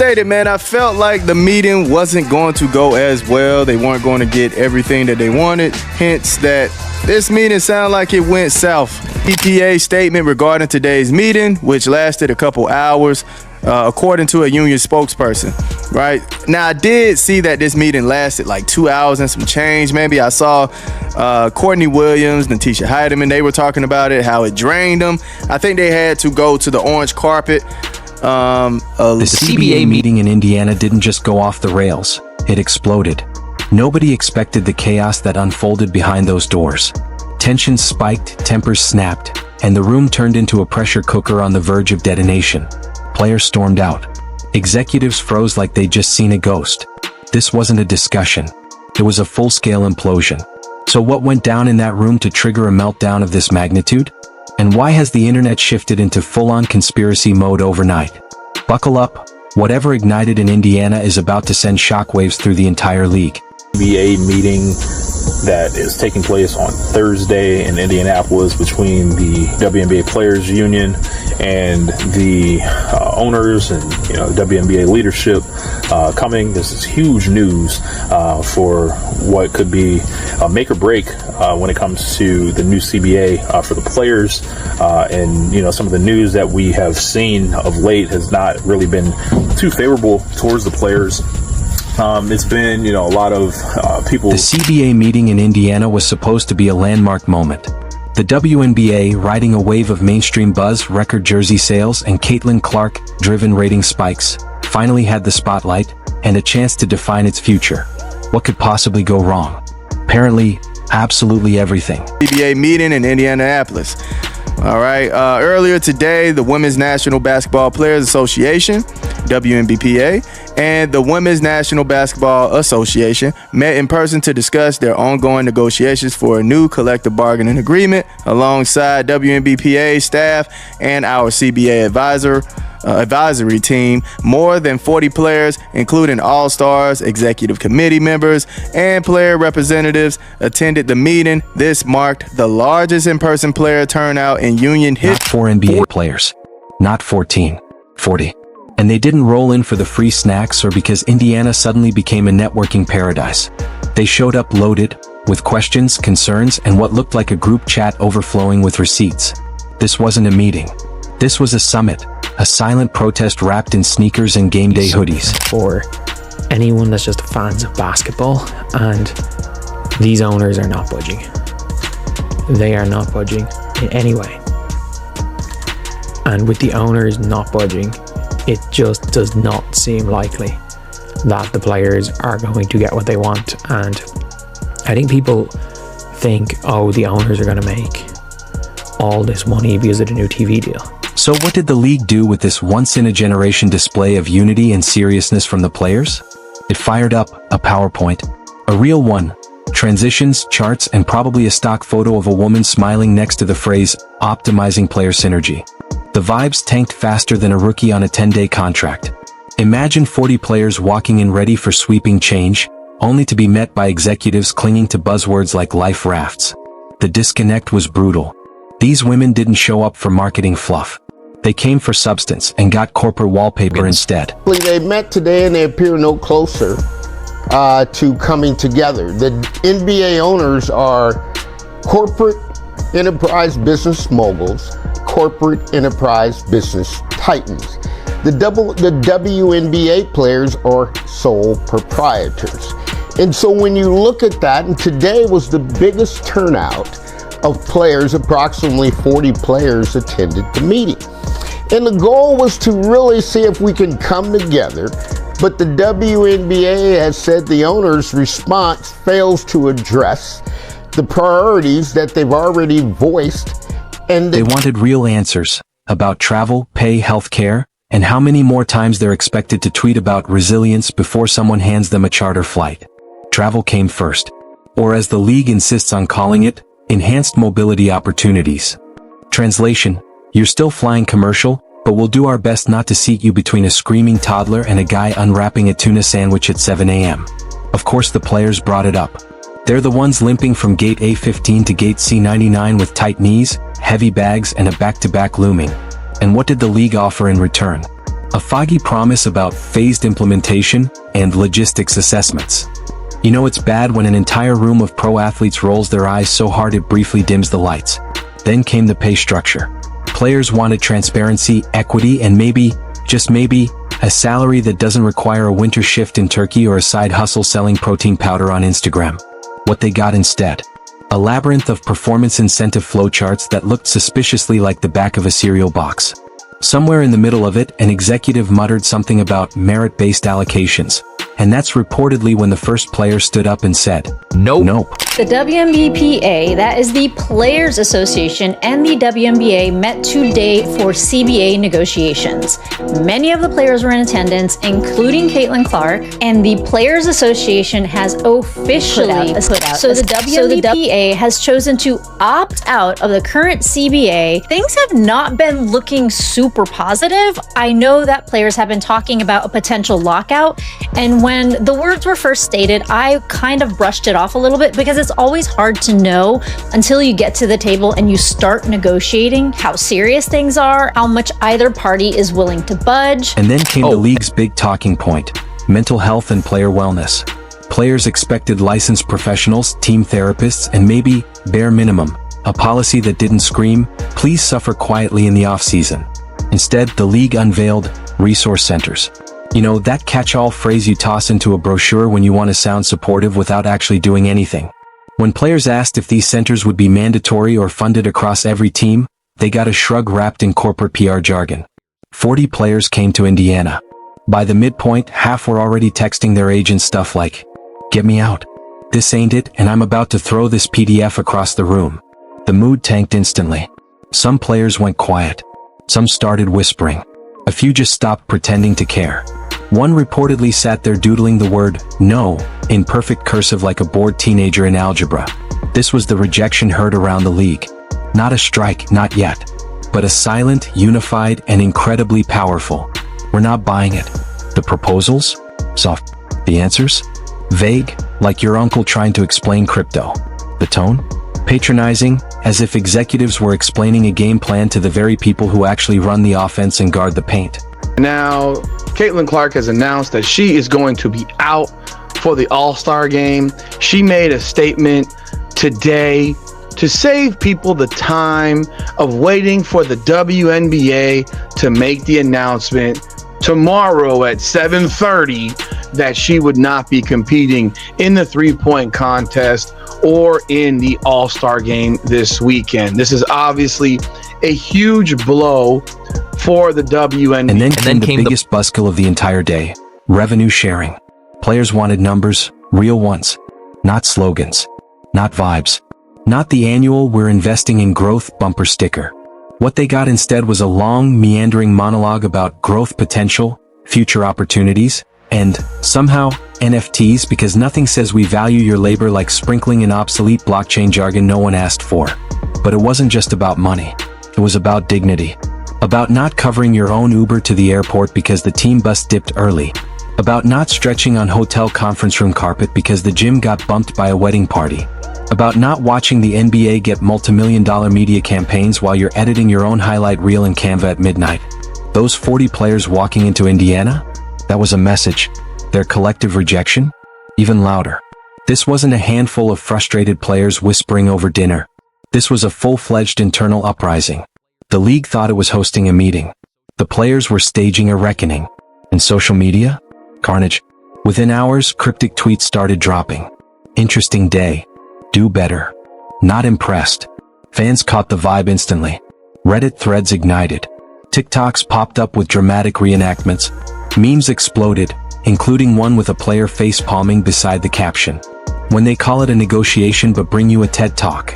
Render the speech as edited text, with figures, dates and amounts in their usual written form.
stated, man, I felt like the meeting wasn't going to go as well. They weren't going to get everything that they wanted. Hence that this meeting sounded like it went south. EPA statement regarding today's meeting, which lasted a couple hours, according to a union spokesperson, right? Now, I did see that this meeting lasted like 2 hours and some change. Maybe I saw Courtney Williams, Natisha Heidemann, they were talking about it, how it drained them. I think they had to go to the orange carpet. The CBA meeting in Indiana didn't just go off the rails, it exploded. Nobody expected the chaos that unfolded behind those doors. Tensions spiked, tempers snapped, and the room turned into a pressure cooker on the verge of detonation. Players stormed out. Executives froze like they'd just seen a ghost. This wasn't a discussion. It was a full-scale implosion. So what went down in that room to trigger a meltdown of this magnitude? And why has the internet shifted into full-on conspiracy mode overnight? Buckle up. Whatever ignited in Indiana is about to send shockwaves through the entire league. CBA meeting that is taking place on Thursday in Indianapolis between the WNBA Players Union and the owners and WNBA leadership coming. This is huge news for what could be a make or break when it comes to the new CBA for the players. And some of the news that we have seen of late has not really been too favorable towards the players. It's been, a lot of people. The CBA meeting in Indiana was supposed to be a landmark moment. The WNBA, riding a wave of mainstream buzz, record jersey sales, and Caitlin Clark-driven rating spikes, finally had the spotlight and a chance to define its future. What could possibly go wrong? Apparently, absolutely everything. CBA meeting in Indianapolis. All right. Earlier today, the Women's National Basketball Players Association, WNBPA, and the Women's National Basketball Association met in person to discuss their ongoing negotiations for a new collective bargaining agreement alongside WNBPA staff and our CBA advisory team. More than 40 players, including all-stars, executive committee members, and player representatives, attended the meeting. This marked the largest in-person player turnout in union history. Not 4 NBA players, not 14, 40. And they didn't roll in for the free snacks or because Indiana suddenly became a networking paradise. They showed up loaded, with questions, concerns, and what looked like a group chat overflowing with receipts. This wasn't a meeting. This was a summit, a silent protest wrapped in sneakers and game day hoodies. For anyone that's just fans of basketball, and these owners are not budging. They are not budging in any way. And with the owners not budging, it just does not seem likely that the players are going to get what they want. And I think people think, the owners are going to make all this money because of the new TV deal. So what did the league do with this once-in-a-generation display of unity and seriousness from the players? It fired up a PowerPoint, a real one, transitions, charts, and probably a stock photo of a woman smiling next to the phrase, optimizing player synergy. The vibes tanked faster than a rookie on a 10-day contract. Imagine 40 players walking in ready for sweeping change, only to be met by executives clinging to buzzwords like life rafts. The disconnect was brutal. These women didn't show up for marketing fluff. They came for substance and got corporate wallpaper instead. They met today and they appear no closer to coming together. The NBA owners are corporate enterprise business moguls, corporate enterprise business titans. The WNBA players are sole proprietors. And so when you look at that, and today was the biggest turnout of players, approximately 40 players attended the meeting. And the goal was to really see if we can come together, but the WNBA has said the owner's response fails to address the priorities that they've already voiced. And they wanted real answers about travel, pay, healthcare, and how many more times they're expected to tweet about resilience before someone hands them a charter flight. Travel came first, or as the league insists on calling it, enhanced mobility opportunities. Translation: you're still flying commercial, but we'll do our best not to seat you between a screaming toddler and a guy unwrapping a tuna sandwich at 7 a.m. Of course the players brought it up. They're the ones limping from gate A15 to gate C99 with tight knees, heavy bags, and a back-to-back looming. And what did the league offer in return? A foggy promise about phased implementation and logistics assessments. You know it's bad when an entire room of pro athletes rolls their eyes so hard it briefly dims the lights. Then came the pay structure. Players wanted transparency, equity, and maybe, just maybe, a salary that doesn't require a winter shift in Turkey or a side hustle selling protein powder on Instagram. What they got instead? A labyrinth of performance incentive flowcharts that looked suspiciously like the back of a cereal box. Somewhere in the middle of it, an executive muttered something about merit-based allocations. And that's reportedly when the first player stood up and said, Nope. The WNBPA, that is the Players Association, and the WNBA met today for CBA negotiations. Many of the players were in attendance, including Caitlin Clark, and the Players Association has officially put out. So the WNBPA has chosen to opt out of the current CBA. Things have not been looking super positive. I know that players have been talking about a potential lockout, and when the words were first stated, I kind of brushed it off a little bit because it's always hard to know until you get to the table and you start negotiating how serious things are, how much either party is willing to budge. And then came the league's big talking point, mental health and player wellness. Players expected licensed professionals, team therapists, and maybe, bare minimum, a policy that didn't scream, please suffer quietly in the off-season. Instead, the league unveiled resource centers. You know, that catch-all phrase you toss into a brochure when you want to sound supportive without actually doing anything. When players asked if these centers would be mandatory or funded across every team, they got a shrug wrapped in corporate PR jargon. 40 players came to Indiana. By the midpoint, half were already texting their agents stuff like, "Get me out. This ain't it, and I'm about to throw this PDF across the room." The mood tanked instantly. Some players went quiet. Some started whispering. A few just stopped pretending to care. One reportedly sat there doodling the word, "no," in perfect cursive like a bored teenager in algebra. This was the rejection heard around the league. Not a strike, not yet. But a silent, unified, and incredibly powerful. We're not buying it. The proposals? Soft. The answers? Vague, like your uncle trying to explain crypto. The tone? Patronizing, as if executives were explaining a game plan to the very people who actually run the offense and guard the paint. Now, Caitlin Clark has announced that she is going to be out for the All-Star game. She made a statement today to save people the time of waiting for the WNBA to make the announcement tomorrow at 7:30 that she would not be competing in the three-point contest or in the All-Star game this weekend. This is obviously a huge blow for the WNBA. And then came the biggest buzzkill of the entire day, revenue sharing. Players wanted numbers, real ones. Not slogans. Not vibes. Not the annual "we're investing in growth" bumper sticker. What they got instead was a long, meandering monologue about growth potential, future opportunities, and, somehow, NFTs, because nothing says we value your labor like sprinkling in obsolete blockchain jargon no one asked for. But it wasn't just about money. It was about dignity. About not covering your own Uber to the airport because the team bus dipped early. About not stretching on hotel conference room carpet because the gym got bumped by a wedding party. About not watching the NBA get multi-million-dollar media campaigns while you're editing your own highlight reel in Canva at midnight. Those 40 players walking into Indiana? That was a message. Their collective rejection? Even louder. This wasn't a handful of frustrated players whispering over dinner. This was a full-fledged internal uprising. The league thought it was hosting a meeting. The players were staging a reckoning. And social media? Carnage. Within hours, cryptic tweets started dropping. Interesting day. Do better. Not impressed. Fans caught the vibe instantly. Reddit threads ignited. TikToks popped up with dramatic reenactments. Memes exploded, including one with a player face-palming beside the caption. When they call it a negotiation but bring you a TED Talk.